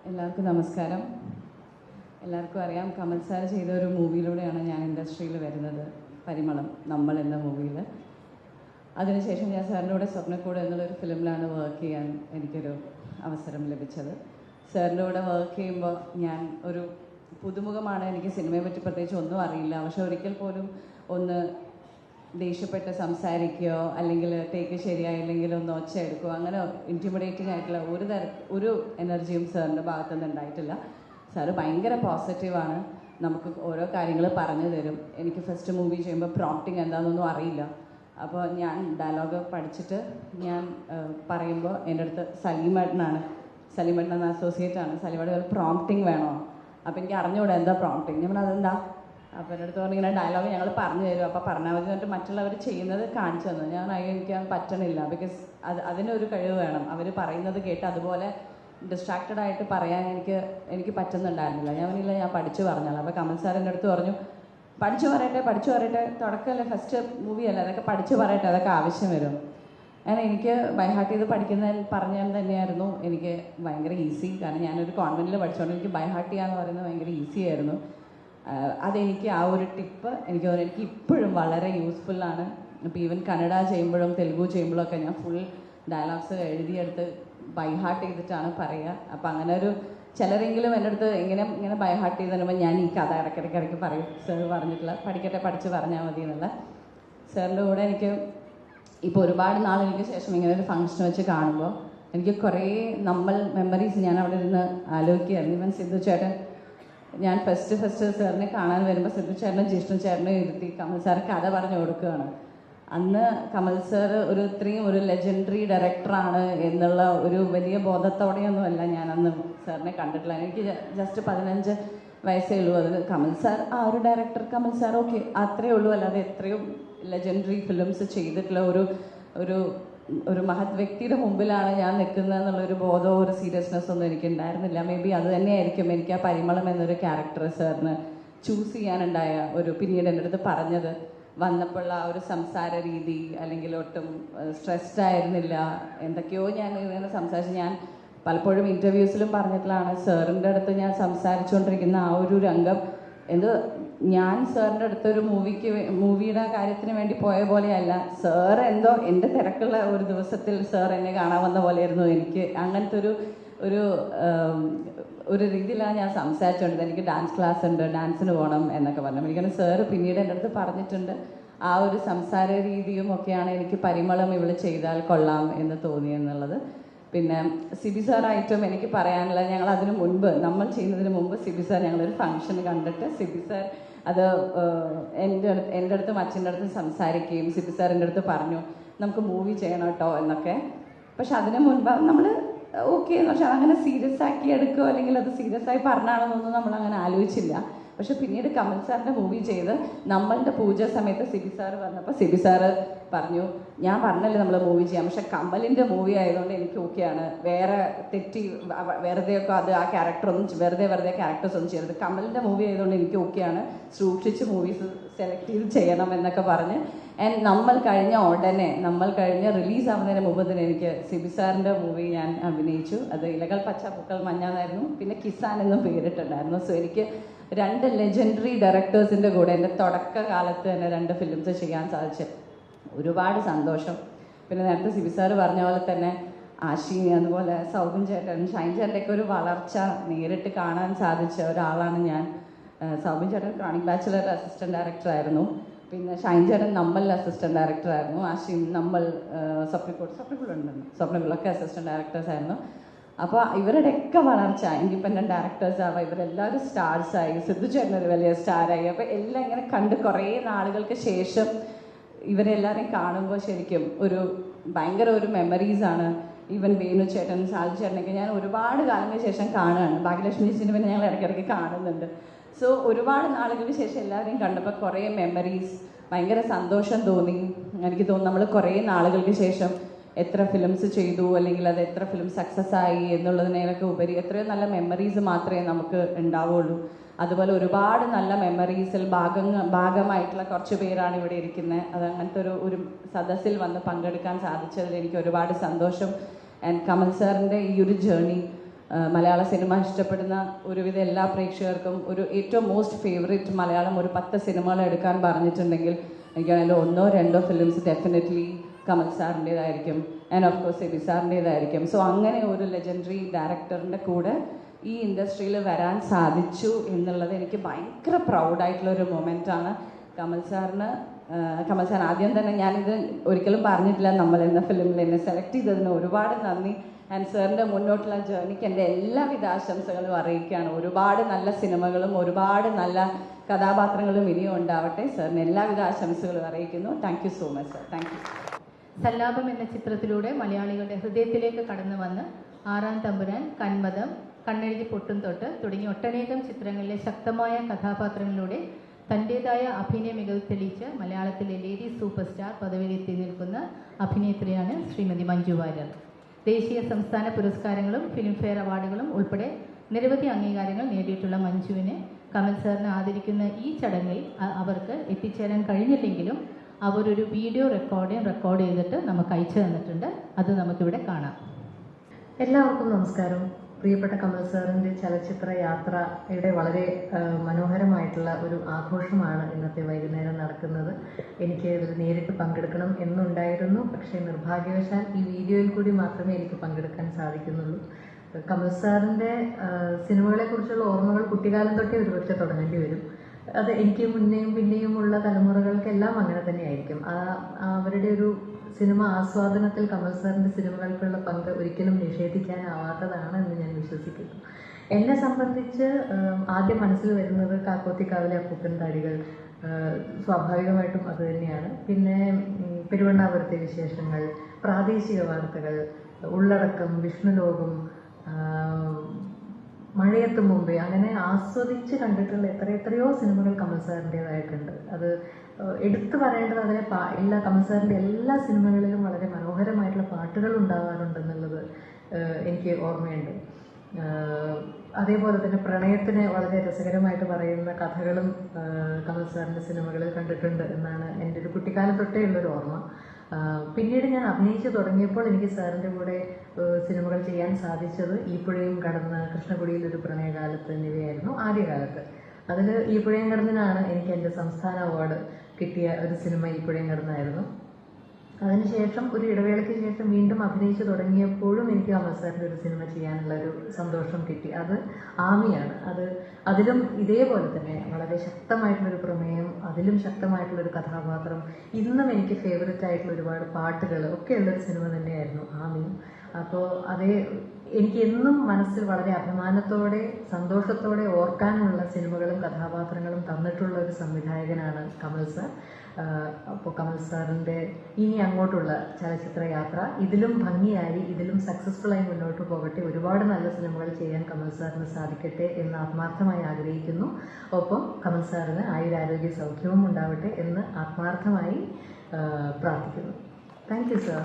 എല്ലാവർക്കും നമസ്കാരം. എല്ലാവർക്കും അറിയാം, കമൽ സാർ ചെയ്ത ഒരു മൂവിയിലൂടെയാണ് ഞാൻ ഇൻഡസ്ട്രിയിൽ വരുന്നത്, പരിമളം നമ്മൾ എന്ന മൂവിയിൽ. അതിനുശേഷം ഞാൻ സാറിൻ്റെ കൂടെ സ്വപ്നക്കൂട് എന്നുള്ളൊരു ഫിലിമിലാണ് വർക്ക് ചെയ്യാൻ എനിക്കൊരു അവസരം ലഭിച്ചത്. സാറിൻ്റെ കൂടെ വർക്ക് ചെയ്യുമ്പോൾ ഞാൻ ഒരു പുതുമുഖമാണ്, എനിക്ക് സിനിമയെ പറ്റി പ്രത്യേകിച്ച് ഒന്നും അറിയില്ല. പക്ഷെ ഒരിക്കൽ പോലും ഒന്ന് ദേഷ്യപ്പെട്ട് സംസാരിക്കുകയോ അല്ലെങ്കിൽ ടേക്ക് ശരിയായില്ലെങ്കിൽ ഒന്ന് ഒച്ച എടുക്കുകയോ അങ്ങനെ ഇൻറ്റിമിഡേറ്റിംഗ് ആയിട്ടുള്ള ഒരു എനർജിയും സാറിൻ്റെ ഭാഗത്തുനിന്ന് ഉണ്ടായിട്ടില്ല. സാറ് ഭയങ്കര പോസിറ്റീവാണ്, നമുക്ക് ഓരോ കാര്യങ്ങൾ പറഞ്ഞു തരും. എനിക്ക് ഫസ്റ്റ് മൂവി ചെയ്യുമ്പോൾ പ്രോംപ്റ്റിങ് എന്താണെന്നൊന്നും അറിയില്ല. അപ്പോൾ ഞാൻ ഡയലോഗ് പഠിച്ചിട്ട് ഞാൻ പറയുമ്പോൾ എൻ്റെ അടുത്ത് സലീമേട്ടൻ എന്ന അസോസിയേറ്റാണ്. സലീമേട്ടൻ പ്രോംപ്റ്റിങ് വേണോ? അപ്പോൾ എനിക്ക് അറിഞ്ഞുകൂടെ എന്താ പ്രോംപ്റ്റിങ്. ഞാൻ അതെന്താ? അപ്പോൾ എൻ്റെ അടുത്ത് പറഞ്ഞ് ഇങ്ങനെ ഡയലോഗ് ഞങ്ങൾ പറഞ്ഞു തരും, അപ്പോൾ പറഞ്ഞാൽ മതി എന്നിട്ട് മറ്റുള്ളവർ ചെയ്യുന്നത് കാണിച്ചു തന്നു. ഞാൻ എനിക്ക് പറ്റണില്ല, ബിക്കോസ് അതിനൊരു കഴിവ് വേണം. അവർ പറയുന്നത് കേട്ട് അതുപോലെ ഡിസ്ട്രാക്റ്റഡ് ആയിട്ട് പറയാൻ എനിക്ക് പറ്റുന്നുണ്ടായിരുന്നില്ല. ഞാൻ പറഞ്ഞില്ല, ഞാൻ പഠിച്ചു പറഞ്ഞാൽ. അപ്പോൾ കമൽ സാർ എൻ്റെ അടുത്ത് പറഞ്ഞു, പഠിച്ചു പറയട്ടെ, തുടക്കമല്ലേ, ഫസ്റ്റ് മൂവി അല്ലേ, അതൊക്കെ പഠിച്ചു പറയട്ടെ, അതൊക്കെ ആവശ്യം വരും. അങ്ങനെ എനിക്ക് ബൈഹാർട്ട് ചെയ്ത് പറഞ്ഞാൽ തന്നെയായിരുന്നു എനിക്ക് ഭയങ്കര ഈസി. കാരണം ഞാനൊരു കോൺവെൻറ്റിൽ പഠിച്ചുകൊണ്ട് എനിക്ക് ബൈഹാർട്ട് ചെയ്യാന്ന് പറയുന്നത് ഭയങ്കര ഈസി ആയിരുന്നു. അതെനിക്ക് ആ ഒരു ടിപ്പ് എനിക്ക് ഇപ്പോഴും വളരെ യൂസ്ഫുള്ളാണ്. ഇപ്പോൾ ഈവൻ കന്നഡ ചെയ്യുമ്പോഴും തെലുഗു ചെയ്യുമ്പോഴും ഒക്കെ ഞാൻ ഫുൾ ഡയലോഗ്സ് എഴുതിയെടുത്ത് ബൈഹാർട്ട് ചെയ്തിട്ടാണ് പറയുക. അപ്പോൾ അങ്ങനെ ഒരു ചിലരെങ്കിലും എൻ്റെ അടുത്ത് ഇങ്ങനെ ബൈഹാർട്ട് ചെയ്ത് തരുമ്പോൾ ഞാൻ ഈ കഥ ഇടയ്ക്കിടയ്ക്ക് പറയും, സാർ പറഞ്ഞിട്ടില്ല, പഠിച്ച് പറഞ്ഞാൽ മതി എന്നുള്ള. സാറിൻ്റെ കൂടെ എനിക്ക് ഇപ്പോൾ ഒരുപാട് നാളുകൾക്ക് ശേഷം ഇങ്ങനെ ഒരു ഫംഗ്ഷൻ വെച്ച് കാണുമ്പോൾ എനിക്ക് കുറേ മെമ്മറീസ് ഞാൻ അവിടെ ഇരുന്ന് ആലോചിക്കുകയായിരുന്നു. ഇവൻ സിദ്ധു ചേട്ടൻ, ഞാൻ ഫസ്റ്റ് സാറിനെ കാണാൻ വരുമ്പോൾ സിദ്ധു ചേട്ടനും ജിഷ്ണു ചേട്ടനും ഇരുത്തി കമൽ സാർ കഥ പറഞ്ഞു കൊടുക്കുകയാണ്. അന്ന് കമൽ സാർ ഇത്രയും ഒരു ലെജൻഡറി ഡയറക്ടറാണ് എന്നുള്ള ഒരു വലിയ ബോധത്തോടെയൊന്നുമല്ല ഞാൻ അന്ന് സാറിനെ കണ്ടിട്ടില്ല. എനിക്ക് ജസ്റ്റ് 15 വയസ്സേ ഉള്ളൂ. അത് കമൽ സാർ ഒരു ഡയറക്ടർ കമൽ സാർ, ഓക്കെ, അത്രയേ ഉള്ളൂ. അല്ലാതെ എത്രയും ലെജൻഡറി ഫിലിംസ് ചെയ്തിട്ടുള്ള ഒരു മഹത് വ്യക്തിയുടെ മുമ്പിലാണ് ഞാൻ നിൽക്കുന്നത് എന്നുള്ളൊരു ബോധമോ ഒരു സീരിയസ്നെസ് ഒന്നും എനിക്ക് ഉണ്ടായിരുന്നില്ല. മേ ബി അത് തന്നെയായിരിക്കും എനിക്ക് ആ പരിമളം എന്നൊരു ക്യാരക്ടർ സാറിന് ചൂസ് ചെയ്യാനുണ്ടായ പിന്നീട് എൻ്റെ അടുത്ത് പറഞ്ഞത്. വന്നപ്പോഴുള്ള ആ ഒരു സംസാര രീതി, അല്ലെങ്കിൽ ഒട്ടും സ്ട്രെസ്ഡ് ആയിരുന്നില്ല. എന്തൊക്കെയോ ഞാൻ ഇങ്ങനെ സംസാരിച്ച്, ഞാൻ പലപ്പോഴും ഇൻ്റർവ്യൂസിലും പറഞ്ഞിട്ടുള്ളതാണ്, സാറിൻ്റെ അടുത്ത് ഞാൻ സംസാരിച്ചുകൊണ്ടിരിക്കുന്ന ആ ഒരു രംഗം ഞാൻ സാറിൻ്റെ അടുത്തൊരു മൂവിയുടെ കാര്യത്തിന് വേണ്ടി പോയ പോലെയല്ല. സാർ എന്തോ എൻ്റെ തിരക്കുള്ള ഒരു ദിവസത്തിൽ സാർ എന്നെ കാണാൻ വന്ന പോലെയായിരുന്നു. എനിക്ക് അങ്ങനത്തെ ഒരു രീതിയിലാണ് ഞാൻ സംസാരിച്ചുകൊണ്ടത്. എനിക്ക് ഡാൻസ് ക്ലാസ് ഉണ്ട്, ഡാൻസിന് പോകണം എന്നൊക്കെ പറഞ്ഞു. എനിക്കാണ് സാറ് പിന്നീട് എൻ്റെ അടുത്ത് പറഞ്ഞിട്ടുണ്ട്, ആ ഒരു സംസാര രീതിയും ഒക്കെയാണ് എനിക്ക് പരിമളം ഇവിടെ ചെയ്താൽ കൊള്ളാം എന്ന് തോന്നിയെന്നുള്ളത്. പിന്നെ സിബി സാറായിട്ടും എനിക്ക് പറയാനുള്ള, ഞങ്ങൾ നമ്മൾ ചെയ്യുന്നതിന് മുമ്പ് സിബി സാർ ഞങ്ങളൊരു ഫംഗ്ഷൻ കണ്ടിട്ട് സിബി സാർ അത് എൻ്റെ അടുത്തും അച്ഛൻ്റെ അടുത്തും സംസാരിക്കുകയും സിബി സാർ എൻ്റെ അടുത്ത് പറഞ്ഞു നമുക്ക് മൂവി ചെയ്യണം കേട്ടോ എന്നൊക്കെ. പക്ഷെ അതിന് മുൻപ് നമ്മൾ ഓക്കെ എന്ന്, പക്ഷെ അതങ്ങനെ സീരിയസ് ആക്കി എടുക്കുകയോ അല്ലെങ്കിൽ അത് സീരിയസ് ആയി പറഞ്ഞാണെന്നൊന്നും നമ്മളങ്ങനെ ആലോചിച്ചില്ല. പക്ഷെ പിന്നീട് കമൽ സാറിൻ്റെ മൂവി ചെയ്ത് നമ്മളുടെ പൂജ സമയത്ത് സിബി സാറ് വന്നപ്പോൾ സിബി സാറ് പറഞ്ഞു, ഞാൻ പറഞ്ഞല്ലേ നമ്മൾ മൂവി ചെയ്യാം, പക്ഷെ കമലിൻ്റെ മൂവി ആയതുകൊണ്ട് എനിക്ക് ഓക്കെയാണ്, വേറെ വെറുതെയൊക്കെ ആ ക്യാരക്ടറൊന്നും വെറുതെ ക്യാരക്ടേഴ്സ് ഒന്നും ചെയ്യരുത്, കമലിൻ്റെ മൂവി ആയതുകൊണ്ട് എനിക്ക് ഓക്കെയാണ്, സൂക്ഷിച്ച് മൂവീസ് സെലക്ട് ചെയ്ത് ചെയ്യണം എന്നൊക്കെ പറഞ്ഞ്. ആൻഡ് നമ്മൾ കഴിഞ്ഞ റിലീസ് ആവുന്നതിന് മുമ്പ് തന്നെ എനിക്ക് സിബി സാറിൻ്റെ മൂവി ഞാൻ അഭിനയിച്ചു. അത് ഇലകൾ പച്ച പൂക്കൾ മഞ്ഞ എന്നായിരുന്നു, പിന്നെ കിസാൻ എന്നും പേരിട്ടുണ്ടായിരുന്നു. സോ എനിക്ക് 2 ലെജൻഡറി ഡയറക്ടേഴ്സിൻ്റെ കൂടെ എൻ്റെ തുടക്കകാലത്ത് തന്നെ 2 ഫിലിംസ് ചെയ്യാൻ സാധിച്ചു. ഒരുപാട് സന്തോഷം. പിന്നെ നേരത്തെ സിബി സാറ് പറഞ്ഞ പോലെ തന്നെ ആശിനി, അതുപോലെ സൗബിൻ ചേട്ടൻ, ഷൈൻ ചേട്ടൻ്റെയൊക്കെ ഒരു വളർച്ച നേരിട്ട് കാണാൻ സാധിച്ച ഒരാളാണ് ഞാൻ. സൗബിൻ ചേട്ടൻ ക്രോണിക് ബാച്ചിലർ അസിസ്റ്റൻറ്റ് ഡയറക്ടറായിരുന്നു, പിന്നെ ഷൈൻ ചേട്ടൻ നമ്മളിൽ അസിസ്റ്റൻറ്റ് ഡയറക്ടറായിരുന്നു, ആശിനി നമ്മൾ സ്വപ്നക്കുളൊക്കെ അസിസ്റ്റൻറ്റ് ഡയറക്ടേഴ്സായിരുന്നു. അപ്പോൾ ഇവരുടെയൊക്കെ വളർച്ച, ഇൻഡിപെൻഡൻറ്റ് ഡയറക്ടേഴ്സ് ആവാം, ഇവരെല്ലാവരും സ്റ്റാർസായി, സിദ്ധു ചേട്ടനൊരു വലിയ സ്റ്റാറായി. അപ്പോൾ എല്ലാം ഇങ്ങനെ കണ്ട് കുറേ നാളുകൾക്ക് ശേഷം ഇവരെല്ലാവരെയും കാണുമ്പോൾ ശരിക്കും ഭയങ്കര ഒരു മെമ്മറീസാണ്. ഈവൻ വേണു ചേട്ടൻ, സാജു ചേട്ടനൊക്കെ ഞാൻ ഒരുപാട് കാലങ്ങൾക്ക് ശേഷം കാണുകയാണ്. ഭാഗ്യലക്ഷ്മി ചേച്ചിനെ പിന്നെ ഞങ്ങൾ ഇടയ്ക്കിടയ്ക്ക് കാണുന്നുണ്ട്. സോ ഒരുപാട് നാളുകൾക്ക് ശേഷം എല്ലാവരെയും കണ്ടപ്പോൾ കുറേ മെമ്മറീസ്, ഭയങ്കര സന്തോഷം തോന്നി. എനിക്ക് തോന്നുന്നു നമ്മൾ കുറേ നാളുകൾക്ക് ശേഷം എത്ര ഫിലിംസ് ചെയ്തു, അല്ലെങ്കിൽ അത് എത്ര ഫിലിം സക്സസ് ആയി എന്നുള്ളതിനൊക്കെ ഉപരി എത്രയോ നല്ല മെമ്മറീസ് മാത്രമേ നമുക്ക് ഉണ്ടാവുള്ളൂ. അതുപോലെ ഒരുപാട് നല്ല മെമ്മറീസിൽ ഭാഗമായിട്ടുള്ള കുറച്ച് പേരാണ് ഇവിടെ ഇരിക്കുന്നത്. അത് അങ്ങനത്തെ ഒരു സദസ്സിൽ വന്ന് പങ്കെടുക്കാൻ സാധിച്ചതിൽ എനിക്ക് ഒരുപാട് സന്തോഷം. ആൻഡ് കമൽ സാറിൻ്റെ ഈ ഒരു ജേർണി മലയാള സിനിമ ഇഷ്ടപ്പെടുന്ന ഒരുവിധ എല്ലാ പ്രേക്ഷകർക്കും ഒരു ഏറ്റവും മോസ്റ്റ് ഫേവറേറ്റ് മലയാളം ഒരു 10 സിനിമകൾ എടുക്കാൻ പറഞ്ഞിട്ടുണ്ടെങ്കിൽ എനിക്കാണെങ്കിൽ 1-2 ഫിലിംസ് ഡെഫിനറ്റ്ലി കമൽ സാറിൻ്റേതായിരിക്കും ആൻഡ് ഓഫ് കോഴ്സ് എബി സാറിൻ്റേതായിരിക്കും. സോ അങ്ങനെ ഒരു ലെജൻഡറി ഡയറക്ടറിൻ്റെ കൂടെ ഈ ഇൻഡസ്ട്രിയിൽ വരാൻ സാധിച്ചു എന്നുള്ളത് എനിക്ക് ഭയങ്കര പ്രൗഡായിട്ടുള്ളൊരു മൊമെൻ്റാണ്. കമൽ സാർ ആദ്യം തന്നെ ഞാനിത് ഒരിക്കലും പറഞ്ഞിട്ടില്ല, നമ്മൾ എന്ന ഫിലിമിൽ എന്നെ സെലക്ട് ചെയ്തതിന് ഒരുപാട് നന്ദി. ആൻഡ് സാറിൻ്റെ മുന്നോട്ടുള്ള ജേർണിക്ക് എൻ്റെ എല്ലാവിധ ആശംസകളും അറിയിക്കുകയാണ്. ഒരുപാട് നല്ല സിനിമകളും ഒരുപാട് നല്ല കഥാപാത്രങ്ങളും ഇനിയും ഉണ്ടാവട്ടെ. സാറിന് എല്ലാവിധ ആശംസകളും അറിയിക്കുന്നു. Thank you so much sir. Thank you. സല്ലാപം എന്ന ചിത്രത്തിലൂടെ മലയാളികളുടെ ഹൃദയത്തിലേക്ക് കടന്നു വന്ന് ആറാം തമ്പുരാൻ, കന്മദം, കണ്ണെഴുതി പൊട്ടും തൊട്ട് തുടങ്ങി ഒട്ടനേകം ചിത്രങ്ങളിലെ ശക്തമായ കഥാപാത്രങ്ങളിലൂടെ തൻ്റേതായ അഭിനയ മികവ് തെളിയിച്ച് മലയാളത്തിലെ ലേഡി സൂപ്പർ സ്റ്റാർ പദവിയിലെത്തി നിൽക്കുന്ന അഭിനേത്രിയാണ് ശ്രീമതി മഞ്ജു വാര്യർ. ദേശീയ സംസ്ഥാന പുരസ്കാരങ്ങളും ഫിലിംഫെയർ അവാർഡുകളും ഉൾപ്പെടെ നിരവധി അംഗീകാരങ്ങൾ നേടിയിട്ടുള്ള മഞ്ജുവിനെ കമൽ സാറിനെ ആദരിക്കുന്ന ഈ ചടങ്ങിൽ അവർക്ക് എത്തിച്ചേരാൻ കഴിഞ്ഞില്ലെങ്കിലും അവരൊരു വീഡിയോ റെക്കോർഡ് ചെയ്തിട്ട് നമുക്ക് അയച്ചു തന്നിട്ടുണ്ട്. അത് നമുക്കിവിടെ കാണാം. എല്ലാവർക്കും നമസ്കാരം. പ്രിയപ്പെട്ട കമൽ സാറിൻ്റെ ചലച്ചിത്ര യാത്രയുടെ വളരെ മനോഹരമായിട്ടുള്ള ഒരു ആഘോഷമാണ് ഇന്നത്തെ വൈകുന്നേരം നടക്കുന്നത്. എനിക്ക് ഇതിൽ നേരിട്ട് പങ്കെടുക്കണം എന്നുണ്ടായിരുന്നു. പക്ഷേ നിർഭാഗ്യവശാൽ ഈ വീഡിയോയിൽ കൂടി മാത്രമേ എനിക്ക് പങ്കെടുക്കാൻ സാധിക്കുന്നുള്ളൂ. കമൽ സാറിൻ്റെ സിനിമകളെക്കുറിച്ചുള്ള ഓർമ്മകൾ കുട്ടിക്കാലം തൊട്ടേ ഒരുപക്ഷെ തുടങ്ങേണ്ടി വരും. അത് എനിക്ക് മുന്നേയും പിന്നെയുമുള്ള തലമുറകൾക്കെല്ലാം അങ്ങനെ തന്നെയായിരിക്കും. അവരുടെ ഒരു സിനിമ ആസ്വാദനത്തിൽ കമൽ സാറിൻ്റെ സിനിമകൾക്കുള്ള പങ്ക് ഒരിക്കലും നിഷേധിക്കാനാവാത്തതാണ് എന്ന് ഞാൻ വിശ്വസിക്കുന്നു. എന്നെ സംബന്ധിച്ച് ആദ്യം മനസ്സിൽ വരുന്നത് കാക്കോത്തിക്കാവിലെ അപ്പൂപ്പൻ താടികൾ, സ്വാഭാവികമായിട്ടും അത് തന്നെയാണ്. പിന്നെ പെരുവണ്ണാപുരത്തെ വിശേഷങ്ങൾ, പ്രാദേശിക വാർത്തകൾ, ഉള്ളടക്കം, വിഷ്ണുലോകം, മഴയത്ത് മുമ്പേ, അങ്ങനെ ആസ്വദിച്ച് കണ്ടിട്ടുള്ള എത്രയോ സിനിമകൾ കമൽ സാറിൻ്റേതായിട്ടുണ്ട്. അത് എടുത്തു പറയേണ്ടത് അതിലെ എല്ലാ കമൽ സാറിൻ്റെ എല്ലാ സിനിമകളിലും വളരെ മനോഹരമായിട്ടുള്ള പാട്ടുകൾ ഉണ്ടാവാറുണ്ടെന്നുള്ളത് എനിക്ക് ഓർമ്മയുണ്ട്. അതേപോലെ തന്നെ പ്രണയത്തിനെ വളരെ രസകരമായിട്ട് പറയുന്ന കഥകളും കമൽ സാറിൻ്റെ സിനിമകളിൽ കണ്ടിട്ടുണ്ട് എന്നാണ് എൻ്റെ ഒരു കുട്ടിക്കാലം തൊട്ടേ ഉള്ളൊരു ഓർമ്മ. പിന്നീട് ഞാൻ അഭിനയിച്ചു തുടങ്ങിയപ്പോൾ എനിക്ക് സാറിൻ്റെ കൂടെ സിനിമകൾ ചെയ്യാൻ സാധിച്ചത് ഈ പുഴയും കടന്ന്, കൃഷ്ണകുടിയിലൊരു പ്രണയകാലത്ത് എന്നിവയായിരുന്നു ആദ്യകാലത്ത്. അതിൽ ഈ പുഴയും കടന്നിനാണ് എനിക്ക് എൻ്റെ സംസ്ഥാന അവാർഡ് കിട്ടിയ ഒരു സിനിമ. ഈ പുഴയും കടന്നായിരുന്നു. അതിനുശേഷം ഒരു ഇടവേളയ്ക്ക് ശേഷം വീണ്ടും അഭിനയിച്ചു തുടങ്ങിയപ്പോഴും എനിക്ക് കമൽ സാറിൻ്റെ ഒരു സിനിമ ചെയ്യാനുള്ള ഒരു സന്തോഷം കിട്ടി. അത് ആമിയാണ്. അതിലും ഇതേപോലെ തന്നെ വളരെ ശക്തമായിട്ടുള്ളൊരു പ്രമേയം, അതിലും ശക്തമായിട്ടുള്ളൊരു കഥാപാത്രം, ഇന്നും എനിക്ക് ഫേവററ്റ് ആയിട്ടുള്ള ഒരുപാട് പാട്ടുകൾ ഒക്കെ ഉള്ളൊരു സിനിമ തന്നെയായിരുന്നു ആമി. അപ്പോൾ എനിക്ക് എന്നും മനസ്സിൽ വളരെ അഭിമാനത്തോടെ സന്തോഷത്തോടെ ഓർക്കാനുള്ള സിനിമകളും കഥാപാത്രങ്ങളും തന്നിട്ടുള്ള ഒരു സംവിധായകനാണ് കമൽ സാർ. അപ്പോൾ കമൽ സാറിൻ്റെ ഇനി അങ്ങോട്ടുള്ള ചലച്ചിത്ര യാത്ര ഇതിലും ഭംഗിയായി, ഇതിലും സക്സസ്ഫുള്ളായി മുന്നോട്ട് പോകട്ടെ. ഒരുപാട് നല്ല സിനിമകൾ ചെയ്യാൻ കമൽ സാറിന് സാധിക്കട്ടെ എന്ന് ആത്മാർത്ഥമായി ആഗ്രഹിക്കുന്നു. ഒപ്പം കമൽ സാറിന് ആയുരാരോഗ്യ സൗഖ്യവും ഉണ്ടാവട്ടെ എന്ന് ആത്മാർത്ഥമായി പ്രാർത്ഥിക്കുന്നു. Thank you sir.